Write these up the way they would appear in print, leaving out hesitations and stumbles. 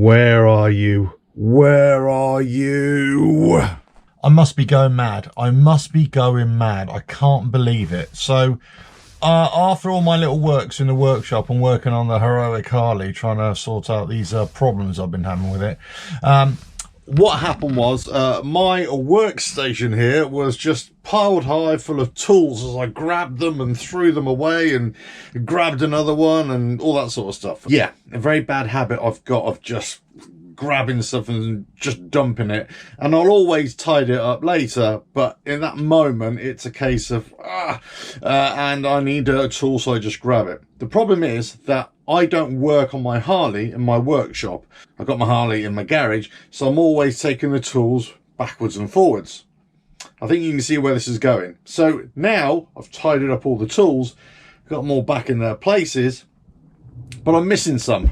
Where are you? Where are you? I must be going mad. I must be going mad. I can't believe it. So, after all my little works in the workshop and working on the heroic Harley, trying to sort out these problems I've been having with it, what happened was my workstation here was just piled high full of tools as I grabbed them and threw them away and grabbed another one and all that sort of stuff. Yeah, a very bad habit I've got of just grabbing stuff and just dumping it, and I'll always tidy it up later, but in that moment it's a case of and I need a tool, so I just grab it. The problem is that I don't work on my Harley in my workshop. I've got my Harley in my garage, so I'm always taking the tools backwards and forwards. I think you can see where this is going. So now I've tidied up all the tools, got them all back in their places, but I'm missing some.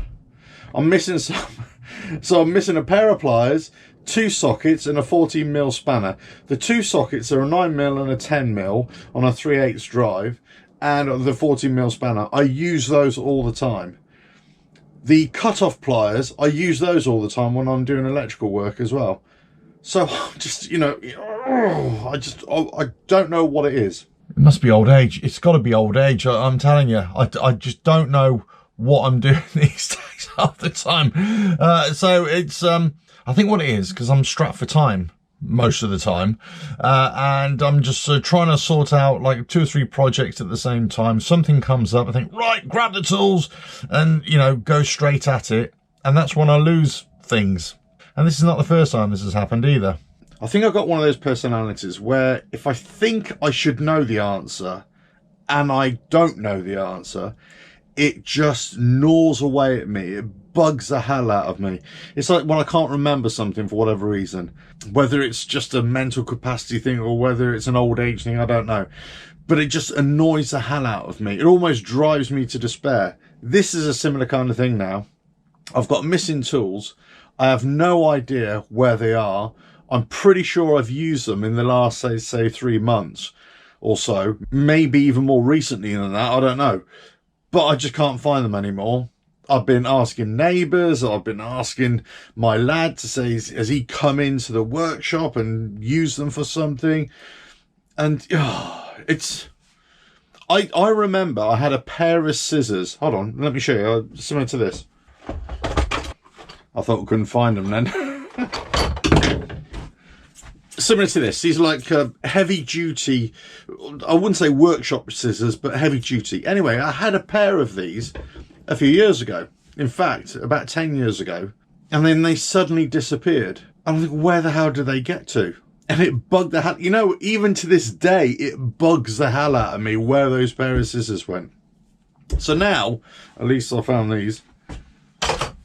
So I'm missing a pair of pliers, 2 sockets and a 14mm spanner. The 2 sockets are a 9mm and a 10mm on a 3/8 drive, and the 14mm spanner, I use those all the time. The cut-off pliers, I use those all the time when I'm doing electrical work as well. So just, you know, I don't know what it is. It must be old age. It's got to be old age. I'm telling you, I just don't know what I'm doing these days half the time. So it's, I think what it is, because I'm strapped for time most of the time, and I'm just trying to sort out like 2 or 3 projects at the same time. Something comes up, I think, right, grab the tools and, you know, go straight at it. And that's when I lose things. And this is not the first time this has happened either. I think I've got one of those personalities where if I think I should know the answer and I don't know the answer, it just gnaws away at me. It bugs the hell out of me. It's like when I can't remember something for whatever reason, whether it's just a mental capacity thing or whether it's an old age thing, I don't know. But it just annoys the hell out of me. It almost drives me to despair. This is a similar kind of thing now. I've got missing tools. I have no idea where they are. I'm pretty sure I've used them in the last, say 3 months or so. Maybe even more recently than that, I don't know. But I just can't find them anymore. I've been asking neighbours, I've been asking my lad to say, has he come into the workshop and used them for something? And it's... I remember I had a pair of scissors. Hold on, let me show you. Similar to this. I thought we couldn't find them then. Similar to this. These are like heavy duty, I wouldn't say workshop scissors, but heavy duty. Anyway, I had a pair of these a few years ago. In fact, about 10 years ago. And then they suddenly disappeared. And I think, where the hell did they get to? And it bugged the hell, you know, even to this day, it bugs the hell out of me where those pair of scissors went. So now, at least I found these.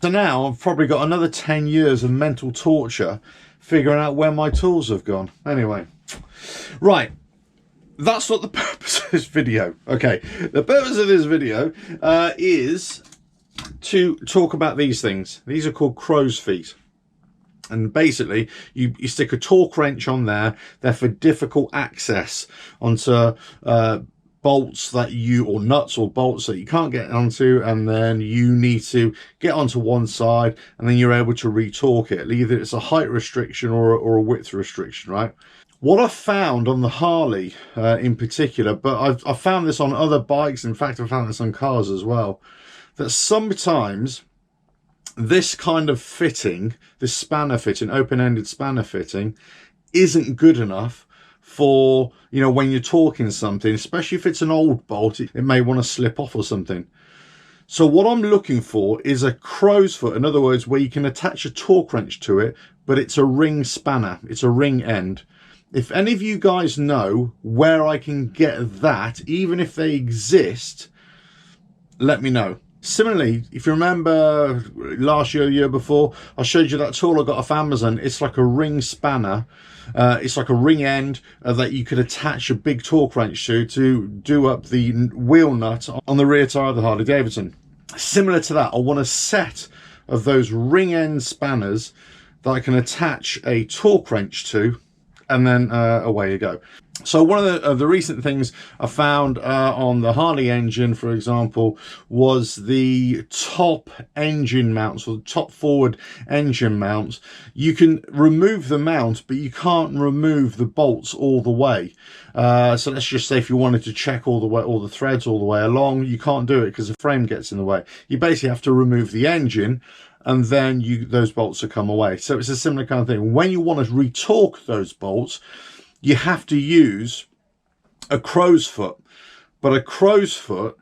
So now I've probably got another 10 years of mental torture figuring out where my tools have gone. Anyway, right, that's not the purpose of this video. Okay, the purpose of this video is to talk about these things. These are called crow's feet, and basically you stick a torque wrench on there. They're for difficult access onto bolts that you, or nuts or bolts that you can't get onto, and then you need to get onto one side and then you're able to retorque it. Either it's a height restriction or a width restriction, right? What I found on the Harley in particular, but I've found this on other bikes, in fact I found this on cars as well, that sometimes this kind of fitting, this spanner fitting, open-ended spanner fitting, isn't good enough for, you know, when you're torquing something, especially if it's an old bolt, it may want to slip off or something. So what I'm looking for is a crow's foot, in other words, where you can attach a torque wrench to it, but it's a ring spanner, it's a ring end. If any of you guys know where I can get that, even if they exist, let me know. Similarly, if you remember last year, year before, I showed you that tool I got off Amazon. It's like a ring spanner. It's like a ring end that you could attach a big torque wrench to do up the wheel nut on the rear tire of the Harley Davidson. Similar to that, I want a set of those ring end spanners that I can attach a torque wrench to and then away you go. So one of the recent things I found on the Harley engine, for example, was the top engine mounts, or the top forward engine mounts. You can remove the mount, but you can't remove the bolts all the way. So let's just say if you wanted to check all the threads all the way along, you can't do it because the frame gets in the way. You basically have to remove the engine, and then those bolts will come away. So it's a similar kind of thing. When you want to retorque those bolts, you have to use a crow's foot, but a crow's foot,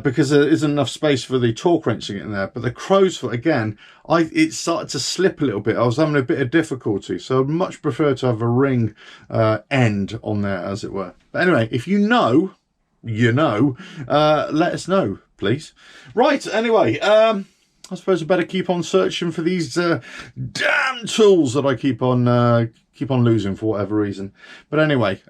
because there isn't enough space for the torque wrench to get in there. But the crow's foot, again, it started to slip a little bit. I was having a bit of difficulty, so I'd much prefer to have a ring end on there, as it were. But anyway, if you know, let us know, please. Right, anyway, I suppose I better keep on searching for these damn tools that I keep on losing for whatever reason. But anyway,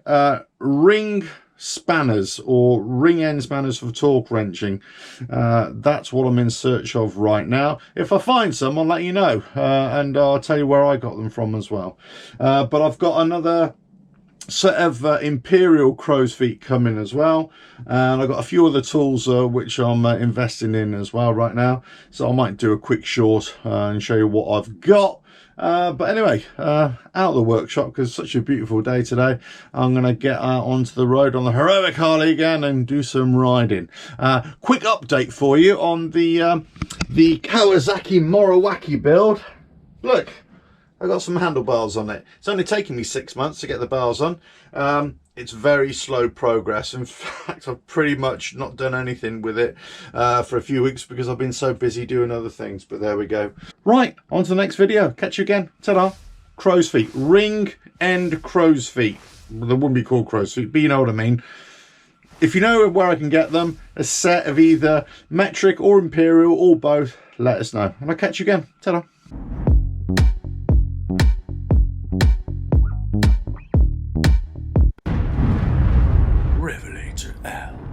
ring spanners, or ring end spanners for torque wrenching. That's what I'm in search of right now. If I find some, I'll let you know, and I'll tell you where I got them from as well. But I've got another set of Imperial crow's feet coming as well, and I've got a few other tools which I'm investing in as well right now, so I might do a quick short and show you what I've got. But anyway, out of the workshop, because it's such a beautiful day today, I'm going to get out onto the road on the heroic Harley again and do some riding. Quick update for you on the Kawasaki Moriwaki build. Look, I got some handlebars on it. It's only taken me 6 months to get the bars on. It's very slow progress. In fact, I've pretty much not done anything with it for a few weeks because I've been so busy doing other things. But there we go. Right, on to the next video. Catch you again. Ta-da. Crow's feet. Ring end crow's feet. Well, they wouldn't be called crow's feet, but you know what I mean. If you know where I can get them, a set of either metric or imperial or both, let us know. And I'll catch you again. Ta-da. RevelatorAlf.